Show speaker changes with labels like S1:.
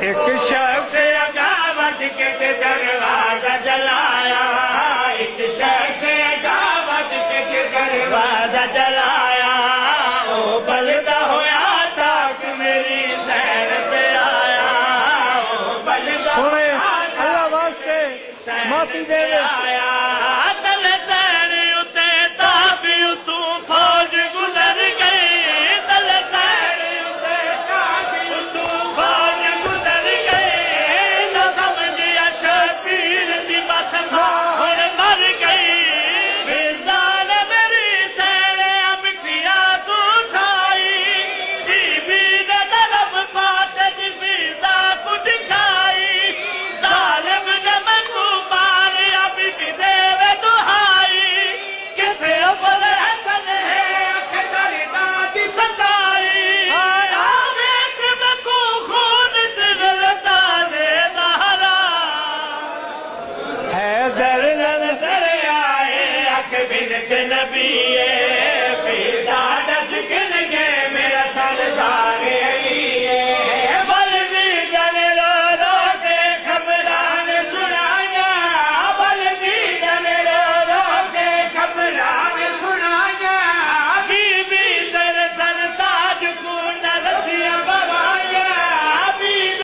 S1: एक शख्स अगावत के दरवाजा जलाया, एक शख्स अगावत के दरवाजा जलाया, ओ बलदा होया ताक मेरी सैर पे आया, ओ बलदा सुने अल्लाह वास्ते माफी दे आया, तल सैर उते ताबी तू फौज गुजर गई, तल सैर उते ताबी तू फौज गुजर गई, न समझिया शबीर दी बस हुण मर गई, फिजान मेरी सैर मिठिया तू ठाई, बीबी दे दरब पास दी फिजा को दिखाई, जालिम ने मैनू मारिया बीबी देवे दुहाई, किथे अबल हसन है अख करदा दी सताई, आवे कि मैं को खून च रलदा ने ज़हरा, हैदर नजर आए अख बिन के नबी फिजा दस के